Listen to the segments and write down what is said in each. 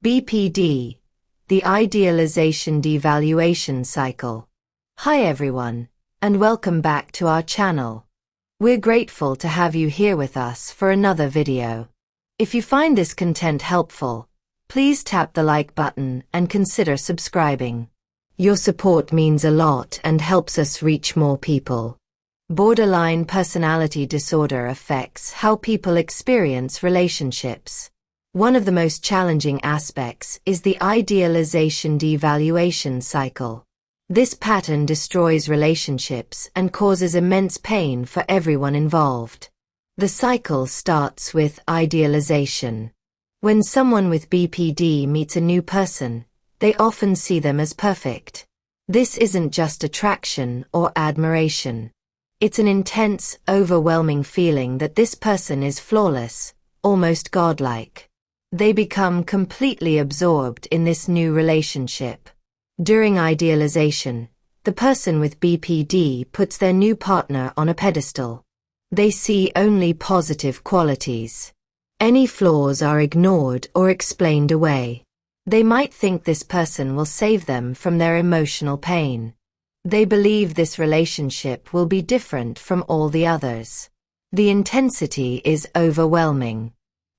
BPD, the Idealization-Devaluation Cycle. Hi everyone, and welcome back to our channel. We're grateful to have you here with us for another video. If you find this content helpful, please tap the like button and consider subscribing. Your support means a lot and helps us reach more people. Borderline personality disorder affects how people experience relationships. One of the most challenging aspects is the idealization-devaluation cycle. This pattern destroys relationships and causes immense pain for everyone involved. The cycle starts with idealization. When someone with BPD meets a new person, they often see them as perfect. This isn't just attraction or admiration. It's an intense, overwhelming feeling that this person is flawless, almost godlike. They become completely absorbed in this new relationship. During idealization, the person with BPD puts their new partner on a pedestal. They see only positive qualities. Any flaws are ignored or explained away. They might think this person will save them from their emotional pain. They believe this relationship will be different from all the others. The intensity is overwhelming.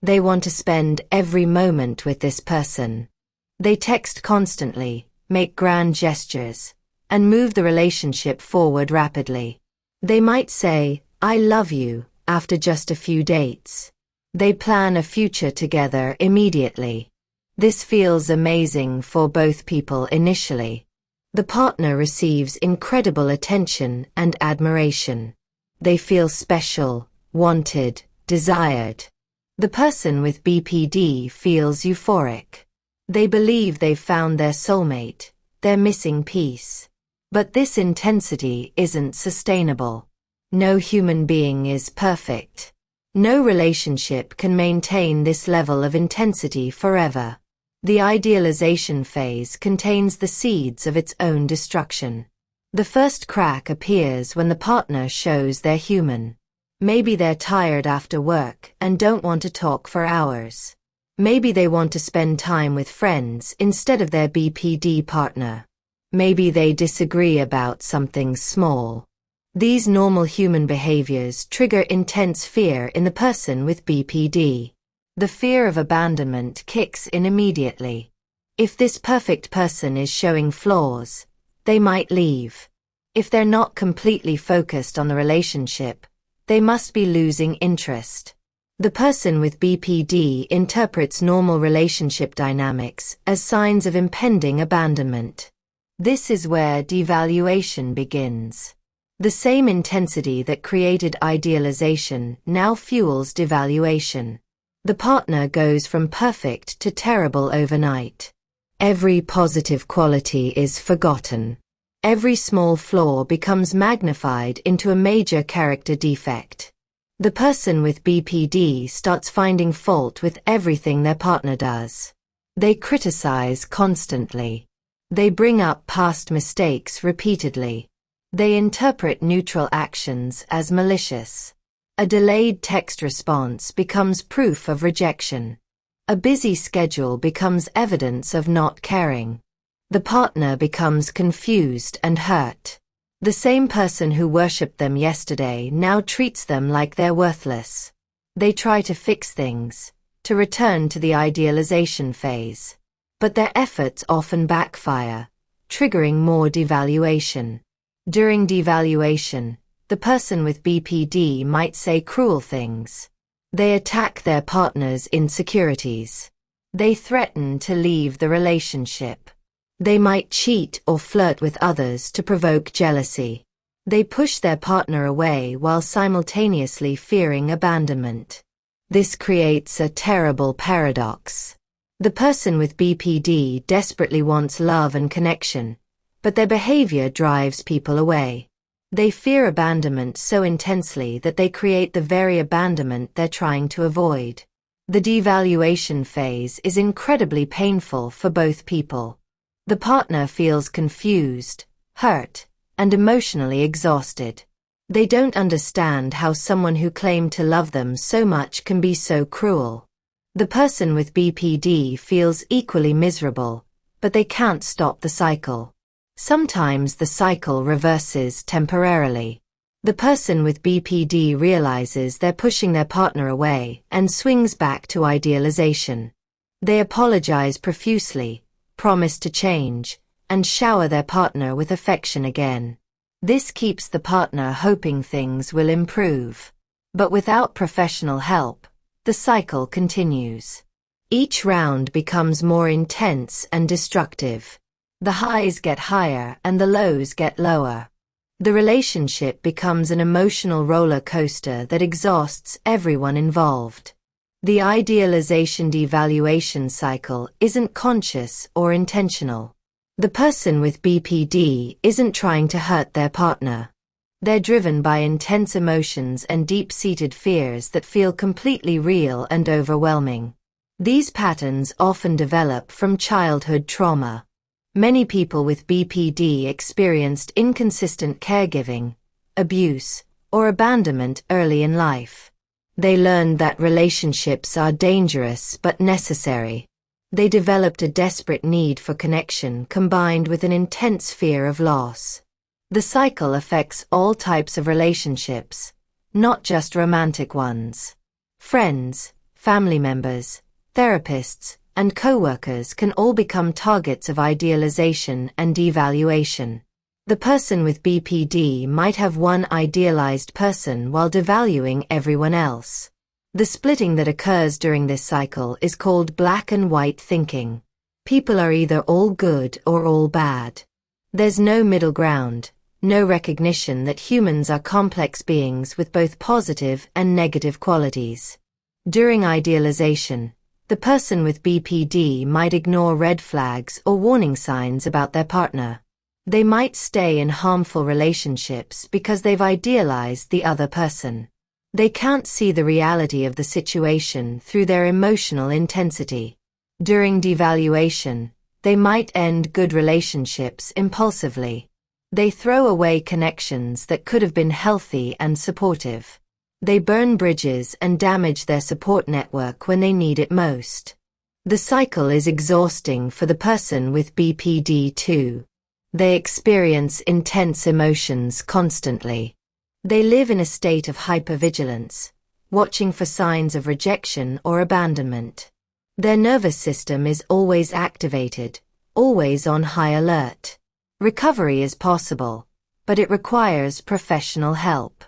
They want to spend every moment with this person. They text constantly, make grand gestures, and move the relationship forward rapidly. They might say, "I love you," after just a few dates. They plan a future together immediately. This feels amazing for both people initially. The partner receives incredible attention and admiration. They feel special, wanted, desired. The person with BPD feels euphoric. They believe they've found their soulmate, their missing piece. But this intensity isn't sustainable. No human being is perfect. No relationship can maintain this level of intensity forever. The idealization phase contains the seeds of its own destruction. The first crack appears when the partner shows they're human. Maybe they're tired after work and don't want to talk for hours. Maybe they want to spend time with friends instead of their BPD partner. Maybe they disagree about something small. These normal human behaviors trigger intense fear in the person with BPD. The fear of abandonment kicks in immediately. If this perfect person is showing flaws, they might leave. If they're not completely focused on the relationship, they must be losing interest. The person with BPD interprets normal relationship dynamics as signs of impending abandonment. This is where devaluation begins. The same intensity that created idealization now fuels devaluation. The partner goes from perfect to terrible overnight. Every positive quality is forgotten. Every small flaw becomes magnified into a major character defect. The person with BPD starts finding fault with everything their partner does. They criticize constantly. They bring up past mistakes repeatedly. They interpret neutral actions as malicious. A delayed text response becomes proof of rejection. A busy schedule becomes evidence of not caring. The partner becomes confused and hurt. The same person who worshipped them yesterday now treats them like they're worthless. They try to fix things, to return to the idealization phase. But their efforts often backfire, triggering more devaluation. During devaluation, the person with BPD might say cruel things. They attack their partner's insecurities. They threaten to leave the relationship. They might cheat or flirt with others to provoke jealousy. They push their partner away while simultaneously fearing abandonment. This creates a terrible paradox. The person with BPD desperately wants love and connection, but their behavior drives people away. They fear abandonment so intensely that they create the very abandonment they're trying to avoid. The devaluation phase is incredibly painful for both people. The partner feels confused, hurt, and emotionally exhausted. They don't understand how someone who claimed to love them so much can be so cruel. The person with BPD feels equally miserable, but they can't stop the cycle. Sometimes the cycle reverses temporarily. The person with BPD realizes they're pushing their partner away and swings back to idealization. They apologize profusely, promise to change, and shower their partner with affection again. This keeps the partner hoping things will improve. But without professional help, the cycle continues. Each round becomes more intense and destructive. The highs get higher and the lows get lower. The relationship becomes an emotional roller coaster that exhausts everyone involved. The idealization-devaluation cycle isn't conscious or intentional. The person with BPD isn't trying to hurt their partner. They're driven by intense emotions and deep-seated fears that feel completely real and overwhelming. These patterns often develop from childhood trauma. Many people with BPD experienced inconsistent caregiving, abuse, or abandonment early in life. They learned that relationships are dangerous but necessary. They developed a desperate need for connection combined with an intense fear of loss. The cycle affects all types of relationships, not just romantic ones. Friends, family members, therapists, and co-workers can all become targets of idealization and devaluation. The person with BPD might have one idealized person while devaluing everyone else. The splitting that occurs during this cycle is called black and white thinking. People are either all good or all bad. There's no middle ground, no recognition that humans are complex beings with both positive and negative qualities. During idealization, the person with BPD might ignore red flags or warning signs about their partner. They might stay in harmful relationships because they've idealized the other person. They can't see the reality of the situation through their emotional intensity. During devaluation, they might end good relationships impulsively. They throw away connections that could have been healthy and supportive. They burn bridges and damage their support network when they need it most. The cycle is exhausting for the person with BPD too. They experience intense emotions constantly. They live in a state of hypervigilance, watching for signs of rejection or abandonment. Their nervous system is always activated, always on high alert. Recovery is possible, but it requires professional help.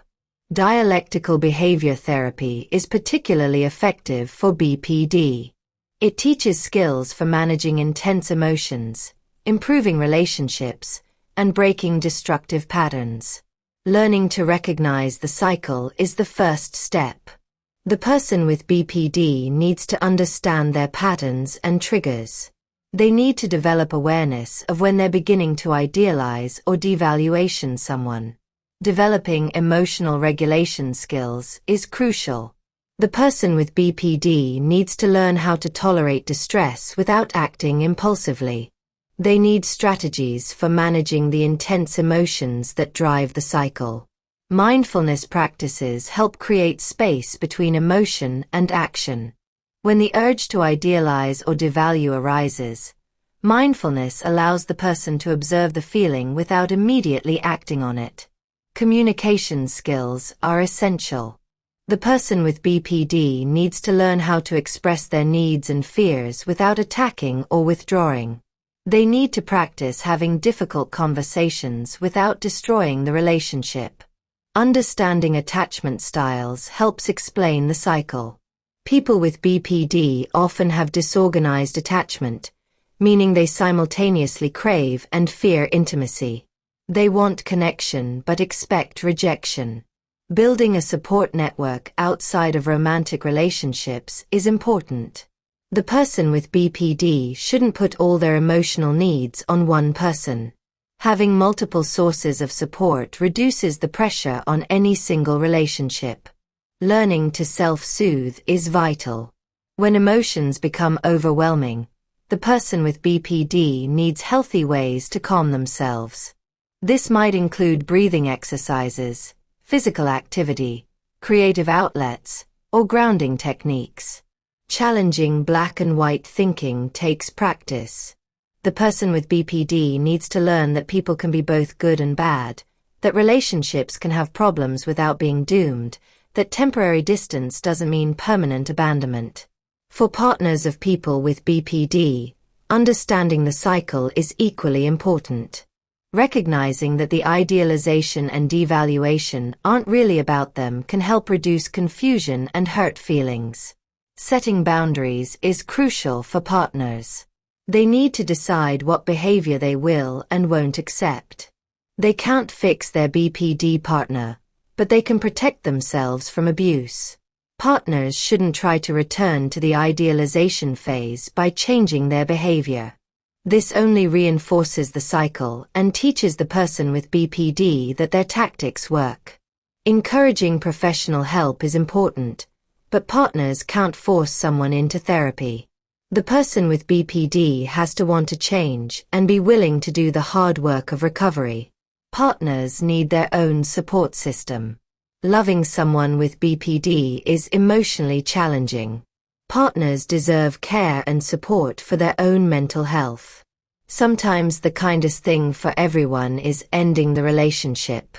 Dialectical behavior therapy is particularly effective for BPD. It teaches skills for managing intense emotions, improving relationships, and breaking destructive patterns. Learning to recognize the cycle is the first step. The person with BPD needs to understand their patterns and triggers. They need to develop awareness of when they're beginning to idealize or devaluation someone. Developing emotional regulation skills is crucial. The person with BPD needs to learn how to tolerate distress without acting impulsively. They need strategies for managing the intense emotions that drive the cycle. Mindfulness practices help create space between emotion and action. When the urge to idealize or devalue arises, mindfulness allows the person to observe the feeling without immediately acting on it. Communication skills are essential. The person with BPD needs to learn how to express their needs and fears without attacking or withdrawing. They need to practice having difficult conversations without destroying the relationship. Understanding attachment styles helps explain the cycle. People with BPD often have disorganized attachment, meaning they simultaneously crave and fear intimacy. They want connection but expect rejection. Building a support network outside of romantic relationships is important. The person with BPD shouldn't put all their emotional needs on one person. Having multiple sources of support reduces the pressure on any single relationship. Learning to self-soothe is vital. When emotions become overwhelming, the person with BPD needs healthy ways to calm themselves. This might include breathing exercises, physical activity, creative outlets, or grounding techniques. Challenging black and white thinking takes practice. The person with BPD needs to learn that people can be both good and bad, that relationships can have problems without being doomed, that temporary distance doesn't mean permanent abandonment. For partners of people with BPD, understanding the cycle is equally important. Recognizing that the idealization and devaluation aren't really about them can help reduce confusion and hurt feelings. Setting boundaries is crucial for partners. They need to decide what behavior they will and won't accept. They can't fix their BPD partner, but they can protect themselves from abuse. Partners shouldn't try to return to the idealization phase by changing their behavior. This only reinforces the cycle and teaches the person with BPD that their tactics work. Encouraging professional help is important, but partners can't force someone into therapy. The person with BPD has to want to change and be willing to do the hard work of recovery. Partners need their own support system. Loving someone with BPD is emotionally challenging. Partners deserve care and support for their own mental health. Sometimes the kindest thing for everyone is ending the relationship.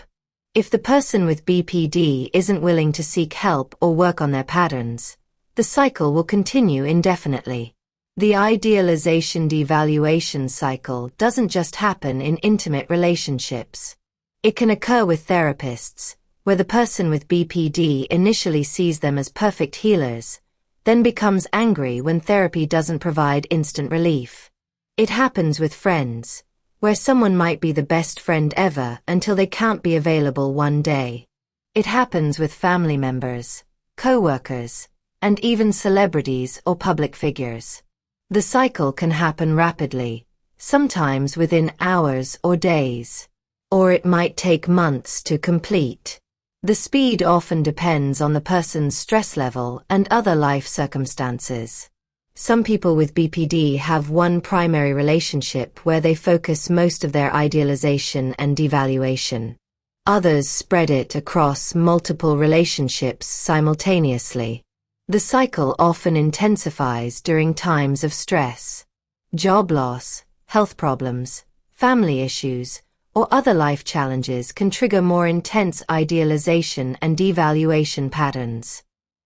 If the person with BPD isn't willing to seek help or work on their patterns, the cycle will continue indefinitely. The idealization-devaluation cycle doesn't just happen in intimate relationships. It can occur with therapists, where the person with BPD initially sees them as perfect healers, then becomes angry when therapy doesn't provide instant relief. It happens with friends, where someone might be the best friend ever until they can't be available one day. It happens with family members, co-workers, and even celebrities or public figures. The cycle can happen rapidly, sometimes within hours or days, or it might take months to complete. The speed often depends on the person's stress level and other life circumstances. Some people with BPD have one primary relationship where they focus most of their idealization and devaluation. Others spread it across multiple relationships simultaneously. The cycle often intensifies during times of stress. Job loss, health problems, family issues, or other life challenges can trigger more intense idealization and devaluation patterns.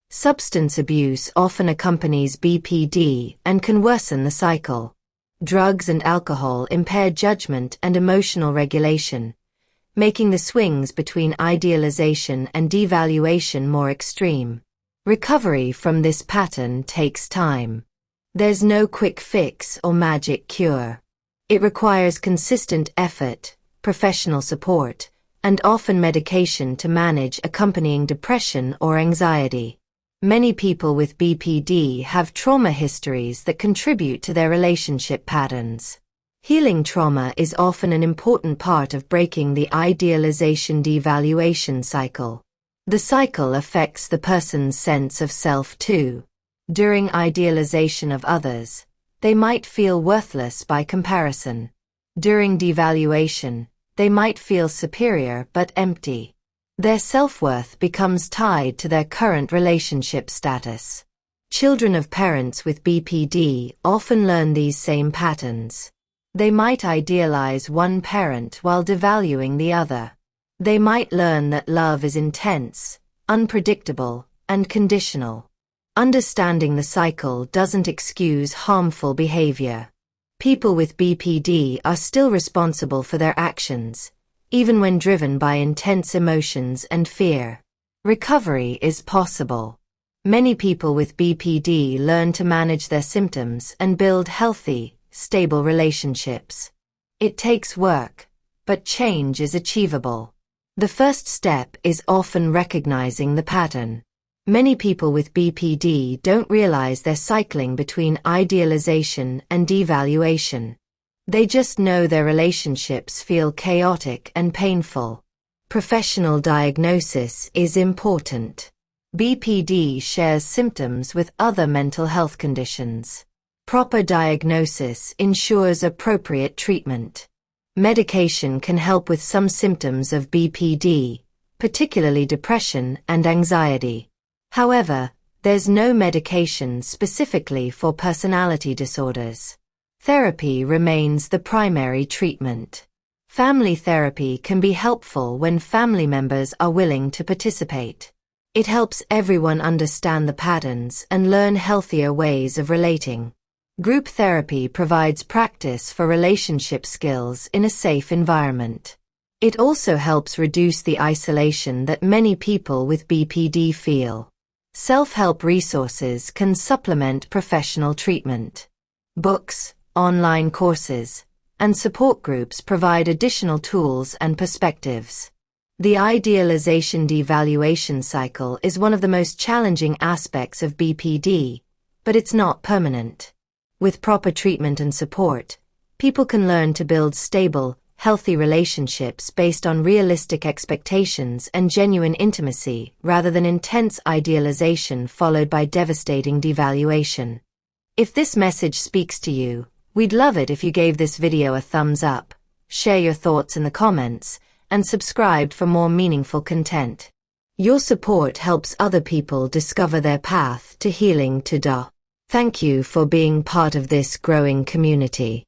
Substance abuse often accompanies BPD and can worsen the cycle. Drugs and alcohol impair judgment and emotional regulation, making the swings between idealization and devaluation more extreme. Recovery from this pattern takes time. There's no quick fix or magic cure. It requires consistent effort, professional support, and often medication to manage accompanying depression or anxiety. Many people with BPD have trauma histories that contribute to their relationship patterns. Healing trauma is often an important part of breaking the idealization-devaluation cycle. The cycle affects the person's sense of self too. During idealization of others, they might feel worthless by comparison. During devaluation, they might feel superior but empty. Their self-worth becomes tied to their current relationship status. Children of parents with BPD often learn these same patterns. They might idealize one parent while devaluing the other. They might learn that love is intense, unpredictable, and conditional. Understanding the cycle doesn't excuse harmful behavior. People with BPD are still responsible for their actions, even when driven by intense emotions and fear. Recovery is possible. Many people with BPD learn to manage their symptoms and build healthy, stable relationships. It takes work, but change is achievable. The first step is often recognizing the pattern. Many people with BPD don't realize they're cycling between idealization and devaluation. They just know their relationships feel chaotic and painful. Professional diagnosis is important. BPD shares symptoms with other mental health conditions. Proper diagnosis ensures appropriate treatment. Medication can help with some symptoms of BPD, particularly depression and anxiety. However, There's no medication specifically for personality disorders. Therapy remains the primary treatment. Family therapy can be helpful when family members are willing to participate. It helps everyone understand the patterns and learn healthier ways of relating. Group therapy provides practice for relationship skills in a safe environment. It also helps reduce the isolation that many people with BPD feel. Self-help resources can supplement professional treatment. Books, online courses, and support groups provide additional tools and perspectives. The idealization-devaluation cycle is one of the most challenging aspects of BPD, but it's not permanent. With proper treatment and support, people can learn to build stable, healthy relationships based on realistic expectations and genuine intimacy rather than intense idealization followed by devastating devaluation. If this message speaks to you, we'd love it if you gave this video a thumbs up, share your thoughts in the comments, and subscribe for more meaningful content. Your support helps other people discover their path to healing. Thank you for being part of this growing community.